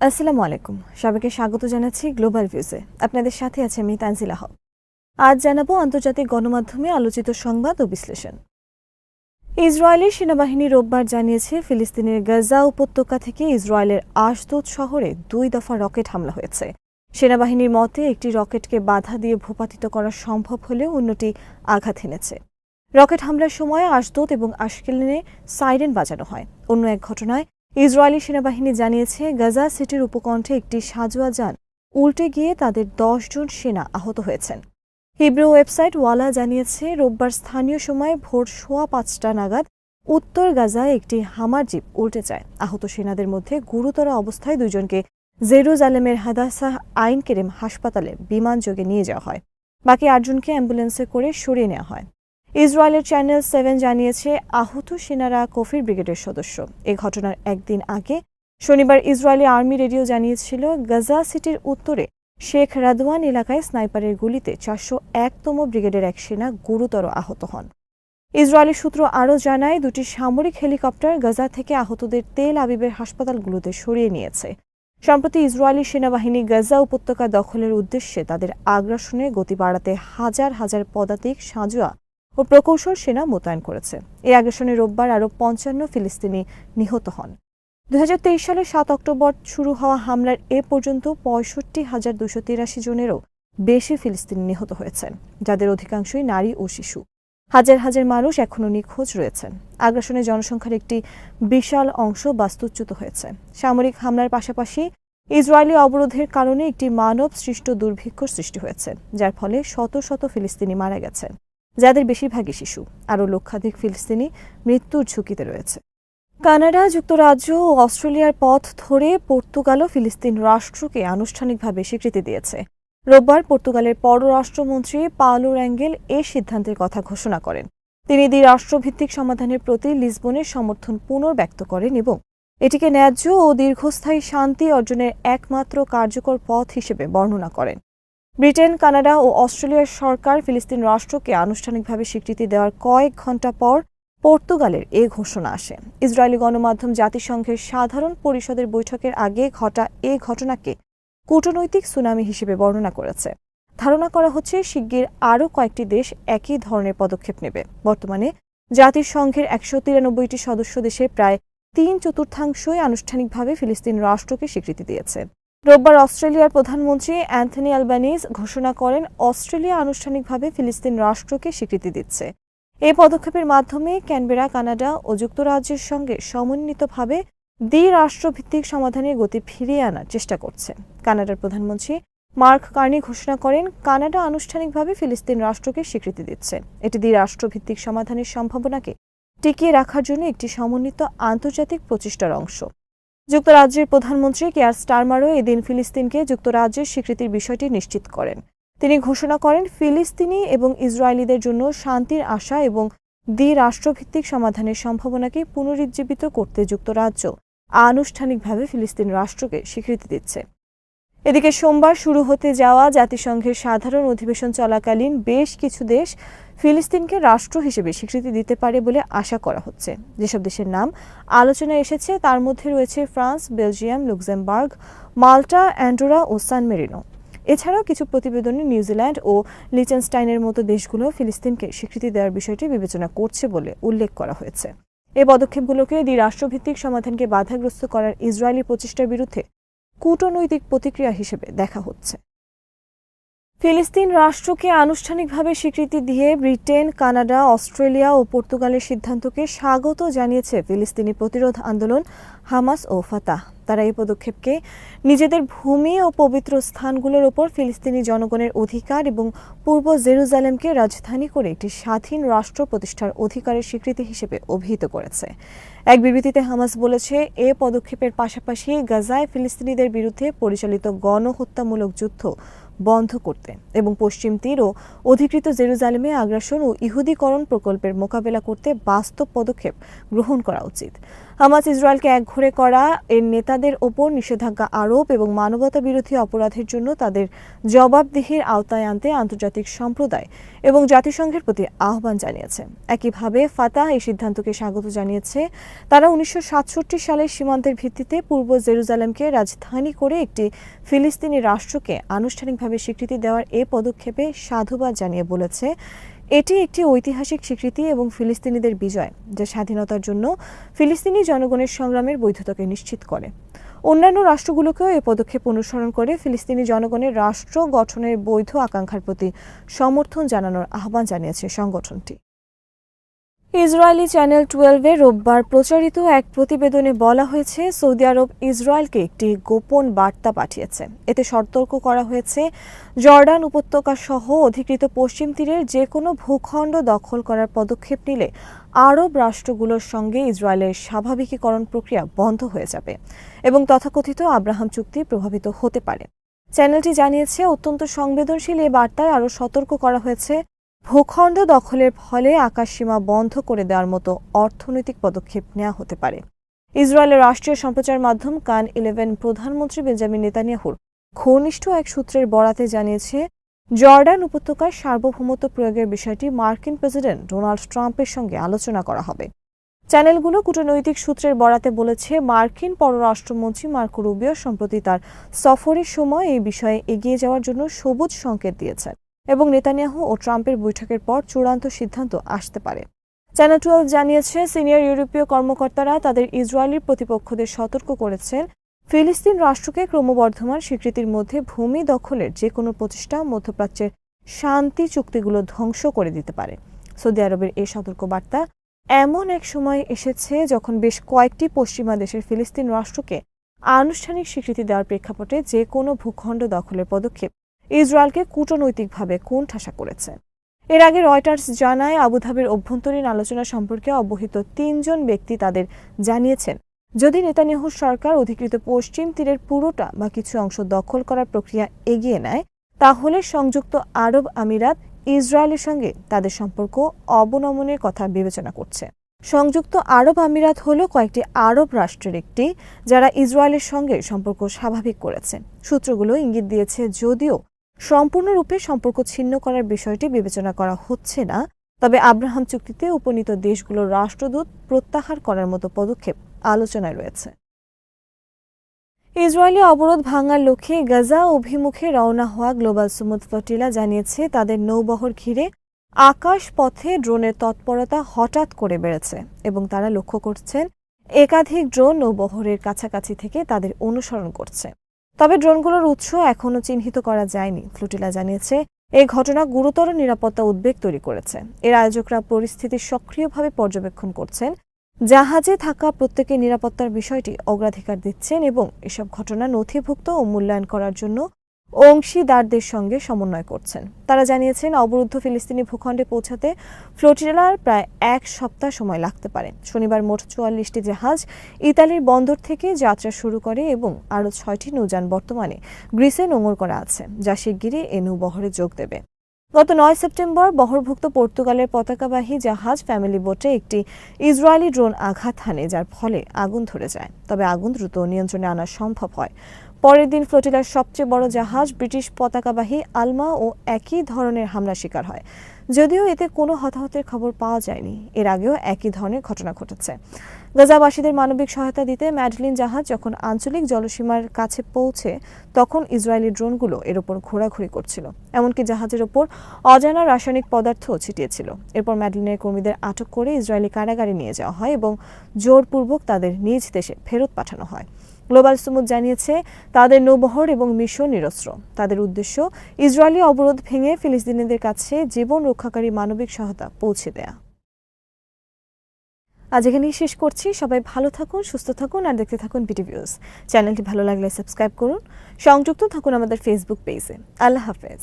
আসসালামু আলাইকুম। সবাইকে স্বাগত জানাচ্ছি গ্লোবাল ভিউজে। আপনাদের সাথে আছে আমি তানজিলা হক। আজ জানাবো আন্তর্জাতিক গণমাধ্যমে আলোচিত সংবাদ ও বিশ্লেষণ। ইসরায়েলি সেনাবাহিনী রোববার জানিয়েছে ফিলিস্তিনের গাজা উপত্যকা থেকে ইসরায়েলের আশদোদ শহরে 2 দফা রকেট হামলা হয়েছে। সেনাবাহিনীর মতে একটি রকেটকে বাধা দিয়ে ভূপাতিত করা সম্ভব হলেও অন্যটি আঘাত এনেছে। রকেট হামলার সময় আশদোদ এবং আশকেলনে সাইরেন বাজানো হয়। অন্য এক ঘটনায় ইসরায়েলি সেনাবাহিনী জানিয়েছে গাজা সিটির উপকণ্ঠে একটি সাঁজোয়া যান উল্টে গিয়ে তাদের 10 জন সেনা আহত হয়েছেন। হিব্রু ওয়েবসাইট ওয়ালা জানিয়েছে রোববার স্থানীয় সময় ভোর 5:15 নাগাদ উত্তর গাজায় একটি হামার জিপ উল্টে যায়। আহত সেনাদের মধ্যে গুরুতর অবস্থায় 2 জনকে জেরুজালেমের হাদাসাহ আইন কেরেম হাসপাতালে বিমানযোগে নিয়ে যাওয়া হয়। বাকি 8 জনকে অ্যাম্বুলেন্সে করে সরিয়ে নেওয়া হয়। ইসরায়েলের চ্যানেল 7 জানিয়েছে আহত সেনারা কফির ব্রিগেডের সদস্য। এ ঘটনার একদিন আগে শনিবার ইসরায়েলি আর্মি রেডিও জানিয়েছিল গাজা সিটির উত্তরে শেখ রাদওয়ান এলাকায় স্নাইপারের গুলিতে 401তম ব্রিগেডের এক সেনা গুরুতর আহত হন। ইসরায়েলি সূত্র আরও জানায় 2টি সামরিক হেলিকপ্টার গাজা থেকে আহতদের তেল আবিবের হাসপাতালগুলোতে সরিয়ে নিয়েছে। সম্প্রতি ইসরায়েলি সেনাবাহিনী গাজা উপত্যকা দখলের উদ্দেশ্যে তাদের আগ্রাসনে গতি বাড়াতে হাজার হাজার পদাতিক সাঁজোয়া ও প্রকৌশল সেনা মোতায়েন করেছে। এই আগ্রাসনে রোববার আরও 55 ফিলিস্তিনি নিহত হন। 2023 সালের 7 অক্টোবর শুরু হওয়া হামলার এ পর্যন্ত 65,283 জনেরও বেশি ফিলিস্তিনি নিহত হয়েছেন, যাদের অধিকাংশই নারী ও শিশু। হাজার হাজার মানুষ এখনও নিখোঁজ রয়েছেন। আগ্রাসনে জনসংখ্যার একটি বিশাল অংশ বাস্তুচ্যুত হয়েছে। সামরিক হামলার পাশাপাশি ইসরায়েলি অবরোধের কারণে একটি মানব সৃষ্ট দুর্ভিক্ষ সৃষ্টি হয়েছে, যার ফলে শত শত ফিলিস্তিনি মারা গেছেন, যাদের বেশিরভাগই শিশু। আরও লক্ষাধিক ফিলিস্তিনি মৃত্যুর ঝুঁকিতে রয়েছে। কানাডা, যুক্তরাজ্য ও অস্ট্রেলিয়ার পথ ধরে পর্তুগালও ফিলিস্তিন রাষ্ট্রকে আনুষ্ঠানিকভাবে স্বীকৃতি দিয়েছে। রোববার পর্তুগালের পররাষ্ট্রমন্ত্রী পাওলো র্যাঙ্গেল এ সিদ্ধান্তের কথা ঘোষণা করেন। তিনি দ্বিরাষ্ট্রভিত্তিক সমাধানের প্রতি লিসবনের সমর্থন পুনর্ব্যক্ত করেন এবং এটিকে ন্যায্য ও দীর্ঘস্থায়ী শান্তি অর্জনের একমাত্র কার্যকর পথ হিসেবে বর্ণনা করেন। ব্রিটেন, কানাডা ও অস্ট্রেলিয়ার সরকার ফিলিস্তিন রাষ্ট্রকে আনুষ্ঠানিকভাবে স্বীকৃতি দেওয়ার কয়েক ঘণ্টা পর পর্তুগালের এ ঘোষণা আসে। ইসরায়েলি গণমাধ্যম জাতিসংঘের সাধারণ পরিষদের বৈঠকের আগে ঘটা এ ঘটনাকে কূটনৈতিক সুনামি হিসেবে বর্ণনা করেছে। ধারণা করা হচ্ছে শিগগির আরও কয়েকটি দেশ একই ধরনের পদক্ষেপ নেবে। বর্তমানে জাতিসংঘের 193টি সদস্য দেশের প্রায় 3/4 আনুষ্ঠানিকভাবে ফিলিস্তিন রাষ্ট্রকে স্বীকৃতি দিয়েছে। রোববার অস্ট্রেলিয়ার প্রধানমন্ত্রী অ্যান্থনি অ্যালবানিজ ঘোষণা করেন আনুষ্ঠানিকভাবে ফিলিস্তিন রাষ্ট্রকে স্বীকৃতি দিচ্ছে। এই পদক্ষেপের মাধ্যমে ক্যানবেরা কানাডা ও যুক্তরাজ্যের সঙ্গে সমন্বিতভাবে দ্বিরাষ্ট্রভিত্তিক সমাধানের গতি ফিরিয়ে আনার চেষ্টা করছে। কানাডার প্রধানমন্ত্রী মার্ক কার্নি ঘোষণা করেন কানাডা আনুষ্ঠানিকভাবে ফিলিস্তিন রাষ্ট্রকে স্বীকৃতি দিচ্ছে। এটি দ্বিরাষ্ট্রভিত্তিক সমাধানের সম্ভাবনাকে টিকিয়ে রাখার জন্য একটি সমন্বিত আন্তর্জাতিক প্রচেষ্টার অংশ। যুক্তরাজ্যের প্রধানমন্ত্রী কেয়ার স্টারমারও এদিন ফিলিস্তিনকে যুক্তরাজ্যের স্বীকৃতির বিষয়টি নিশ্চিত করেন। তিনি ঘোষণা করেন ফিলিস্তিনি এবং ইসরায়েলিদের জন্য শান্তির আশা এবং দ্বিরাষ্ট্রভিত্তিক সমাধানের সম্ভাবনাকে পুনরুজ্জীবিত করতে যুক্তরাজ্য আনুষ্ঠানিকভাবে ফিলিস্তিন রাষ্ট্রকে স্বীকৃতি দিচ্ছে। এদিকে সোমবার শুরু হতে যাওয়া জাতিসংঘের সাধারণ অধিবেশন চলাকালীন বেশ কিছু দেশ ফিলিস্তিনকে রাষ্ট্র হিসেবে স্বীকৃতি দিতে পারে বলে আশা করা হচ্ছে। যেসব দেশের নাম আলোচনায় এসেছে তার মধ্যে রয়েছে ফ্রান্স, বেলজিয়াম, লুক্সেমবার্গ, মাল্টা, অ্যান্ডোরা ও সান মেরিনো। এছাড়াও কিছু প্রতিবেদনে নিউজিল্যান্ড ও লিচেনস্টাইনের মতো দেশগুলো ফিলিস্তিনকে স্বীকৃতি দেওয়ার বিষয়টি বিবেচনা করছে বলে উল্লেখ করা হয়েছে। এই পদক্ষেপগুলোকে দ্বিরাষ্ট্রভিত্তিক সমাধানকে বাধাগ্রস্ত করার ইসরায়েলি প্রচেষ্টার বিরুদ্ধে কূটনৈতিক প্রতিক্রিয়া হিসেবে দেখা হচ্ছে। ফিলিস্তিন রাষ্ট্রকে আনুষ্ঠানিকভাবে স্বীকৃতি দিয়ে ব্রিটেন, কানাডা, অস্ট্রেলিয়া ও পর্তুগালের সিদ্ধান্তকে স্বাগত জানিয়েছে ফিলিস্তিনি প্রতিরোধ আন্দোলন হামাস ও ফাতাহ। তারা এই পদক্ষেপকে নিজেদের ভূমি ও পবিত্র স্থানগুলোর ওপর ফিলিস্তিনি জনগণের অধিকার এবং পূর্ব জেরুজালেমকে রাজধানী করে একটি স্বাধীন রাষ্ট্র প্রতিষ্ঠার অধিকারের স্বীকৃতি হিসেবে অভিহিত করেছে। এক বিবৃতিতে হামাস বলেছে, এ পদক্ষেপের পাশাপাশি গাজায় ফিলিস্তিনিদের বিরুদ্ধে পরিচালিত গণহত্যামূলক যুদ্ধ বন্ধ করতে এবং পশ্চিম তীর ও অধিকৃত জেরুজালেমে আগ্রাসন ও ইহুদিকরণ প্রকল্পের মোকাবেলা করতে বাস্তব পদক্ষেপ গ্রহণ করা উচিত। হামাস ইসরায়েলকে একঘরে করা, এর নেতাদের ওপর নিষেধাজ্ঞা আরোপ এবং মানবতা বিরোধী অপরাধের জন্য তাদের জবাবদিহির আওতায় আনতে আন্তর্জাতিক সম্প্রদায় এবং জাতিসংঘের প্রতি আহ্বান জানিয়েছে। একইভাবে ফাতাহ এই সিদ্ধান্তকে স্বাগত জানিয়েছে। তারা 1967 সালের সীমান্তের ভিত্তিতে পূর্ব জেরুজালেমকে রাজধানী করে একটি ফিলিস্তিনি রাষ্ট্রকে আনুষ্ঠানিকভাবে স্বীকৃতি দেওয়ার এ পদক্ষেপে সাধুবাদ জানিয়ে বলেছে, এটি একটি ঐতিহাসিক স্বীকৃতি এবং ফিলিস্তিনিদের বিজয়, যা স্বাধীনতার জন্য ফিলিস্তিনি জনগণের সংগ্রামের বৈধতাকে নিশ্চিত করে। অন্যান্য রাষ্ট্রগুলোকেও এই পদক্ষেপ অনুসরণ করে ফিলিস্তিনি জনগণের রাষ্ট্র গঠনের বৈধ আকাঙ্ক্ষার প্রতি সমর্থন জানানোর আহ্বান জানিয়েছে সংগঠনটি। ইসরায়েলি চ্যানেল 12-এ রোববার প্রচারিত এক প্রতিবেদনে বলা হয়েছে, সৌদি আরব ইসরায়েলকে একটি গোপন বার্তা পাঠিয়েছে। এতে সতর্ক করা হয়েছে, জর্ডান উপত্যকা সহ অধিকৃত পশ্চিম তীরের যে কোনো ভূখণ্ড দখল করার পদক্ষেপ নিলে আরব রাষ্ট্রগুলোর সঙ্গে ইসরায়েলের স্বাভাবিকীকরণ প্রক্রিয়া বন্ধ হয়ে যাবে এবং তথাকথিত আব্রাহাম চুক্তি প্রভাবিত হতে পারে। চ্যানেলটি জানিয়েছে, অত্যন্ত সংবেদনশীল এই বার্তায় আরও সতর্ক করা হয়েছে, ভূখণ্ড দখলের ফলে আকাশসীমা বন্ধ করে দেওয়ার মতো অর্থনৈতিক পদক্ষেপ নেওয়া হতে পারে। ইসরায়েলের রাষ্ট্রীয় সম্প্রচার মাধ্যম কান 11 প্রধানমন্ত্রী বেঞ্জামিন নেতানিয়াহুর ঘনিষ্ঠ এক সূত্রের বরাতে জানিয়েছে, জর্ডান উপত্যকায় সার্বভৌমত্ব প্রয়োগের বিষয়টি মার্কিন প্রেসিডেন্ট ডোনাল্ড ট্রাম্পের সঙ্গে আলোচনা করা হবে। চ্যানেলগুলো কূটনৈতিক সূত্রের বরাতে বলেছে, মার্কিন পররাষ্ট্রমন্ত্রী মার্কো রুবিও সম্প্রতি তার সফরের সময় এই বিষয়ে এগিয়ে যাওয়ার জন্য সবুজ সংকেত দিয়েছেন এবং নেতানিয়াহু ও ট্রাম্পের বৈঠকের পর চূড়ান্ত সিদ্ধান্ত আসতে পারে। চ্যানেল 12 জানিয়েছে, সিনিয়র ইউরোপীয় কর্মকর্তারা তাদের ইসরায়েলি প্রতিপক্ষদের সতর্ক করেছেন, ফিলিস্তিন রাষ্ট্রকে ক্রমবর্ধমান স্বীকৃতির মধ্যে ভূমি দখলের যে কোনো প্রচেষ্টা মধ্যপ্রাচ্যের শান্তি চুক্তিগুলো ধ্বংস করে দিতে পারে। সৌদি আরবের এই সতর্কবার্তা এমন এক সময় এসেছে যখন বেশ কয়েকটি পশ্চিমা দেশের ফিলিস্তিন রাষ্ট্রকে আনুষ্ঠানিক স্বীকৃতি দেওয়ার প্রেক্ষাপটে যে কোনো ভূখণ্ড দখলের পদক্ষেপ ইসরায়েলকে কূটনৈতিকভাবে কোণঠাসা করেছে। এর আগে রয়টার্স জানায়, আবুধাবির অভ্যন্তরীণ আলোচনা সম্পর্কে অবহিত 3 জন ব্যক্তি তাদের জানিয়েছেন, যদি নেতানিয়াহুর সরকার অধিকৃত পশ্চিম তীরের পুরোটা বা কিছু অংশ দখল করার প্রক্রিয়া এগিয়ে নেয়, তাহলে সংযুক্ত আরব আমিরাত ইসরায়েলের সঙ্গে তাদের সম্পর্ক অবনমনের কথা বিবেচনা করছে। সংযুক্ত আরব আমিরাত হল কয়েকটি আরব রাষ্ট্রের একটি, যারা ইসরায়েলের সঙ্গে সম্পর্ক স্বাভাবিক করেছে। সূত্রগুলো ইঙ্গিত দিয়েছে, যদিও সম্পূর্ণরূপে সম্পর্ক ছিন্ন করার বিষয়টি বিবেচনা করা হচ্ছে না, তবে আব্রাহাম চুক্তিতে উপনীত দেশগুলোর রাষ্ট্রদূত প্রত্যাহার করার মতো পদক্ষেপ আলোচনায় রয়েছে। ইসরায়েলি অবরোধ ভাঙার লক্ষ্যে গাজা অভিমুখে রওনা হওয়া গ্লোবাল সুমুদ ফ্লোটিলা জানিয়েছে, তাদের নৌবহর ঘিরে আকাশ পথে ড্রোনের তৎপরতা হঠাৎ করে বেড়েছে এবং তারা লক্ষ্য করছেন একাধিক ড্রোন নৌবহরের কাছাকাছি থেকে তাদের অনুসরণ করছে। তবে ড্রোনগুলোর উৎস এখনও চিহ্নিত করা যায়নি। ফ্লোটিলা জানিয়েছে, এই ঘটনা গুরুতর নিরাপত্তা উদ্বেগ তৈরি করেছে। এর আয়োজকরা পরিস্থিতি সক্রিয়ভাবে পর্যবেক্ষণ করছেন, জাহাজে থাকা প্রত্যেকের নিরাপত্তার বিষয়টি অগ্রাধিকার দিচ্ছেন এবং এসব ঘটনা নথিভুক্ত ও মূল্যায়ন করার জন্য অংশীদারদের সঙ্গে সমন্বয় করছেন। তারা জানিয়েছেন, অবরুদ্ধ ফিলিস্তিনি ভূখণ্ডে পৌঁছাতে ফ্লোটিলার প্রায় 1 সপ্তাহ সময় লাগতে পারে। শনিবার মোট 44টি জাহাজ ইতালির বন্দর থেকে যাত্রা শুরু করে এবং আরও 6টি নৌযান বর্তমানে গ্রিসে নোঙর করা আছে, যা শিগগিরই এ নৌবহরে যোগ দেবে। গত 9 সেপ্টেম্বর বহরভুক্ত পর্তুগালের পতাকাবাহী জাহাজ ফ্যামিলি বোটে একটি ইসরায়েলি ড্রোন আঘাত হানে, যার ফলে আগুন ধরে যায়। তবে আগুন দ্রুত নিয়ন্ত্রণে আনা সম্ভব হয়। পরের দিন ফ্লোটিলার সবচেয়ে বড় জাহাজ ব্রিটিশ পতাকাবাহী আলমা ও একই ধরনের হামলার শিকার হয়, যদিও এতে কোনো হতাহতের খবর পাওয়া যায়নি। এর আগেও একই ধরনের ঘটনা ঘটেছে। গাজাবাসীদের মানবিক সহায়তা দিতে ম্যাডলিন জাহাজ যখন আঞ্চলিক জলসীমার কাছে পৌঁছে, তখন ইসরায়েলি ড্রোনগুলো এর ওপর ঘোরাঘুরি করছিল, এমনকি জাহাজের ওপর অজানা রাসায়নিক পদার্থও ছিটিয়েছিল। এরপর ম্যাডলিনের কর্মীদের আটক করে ইসরায়েলি কারাগারে নিয়ে যাওয়া হয় এবং জোরপূর্বক তাদের নিজ দেশে ফেরত পাঠানো হয়। গ্লোবাল সুমুদ জানিয়েছে, তাদের নৌবহর এবং মিশন নিরস্ত্র। তাদের উদ্দেশ্য ইসরায়েলি অবরোধ ভেঙে ফিলিস্তিনিদের কাছে জীবন রক্ষাকারী মানবিক সহায়তা পৌঁছে দেয়া। আজ এখানেই শেষ করছি। সবাই ভালো থাকুন, সুস্থ থাকুন আর দেখতে থাকুন বিটিভিউজ। চ্যানেলটি ভালো লাগলে সাবস্ক্রাইব করুন। সংযুক্ত থাকুন আমাদের ফেসবুক পেজে। আল্লাহ হাফেজ।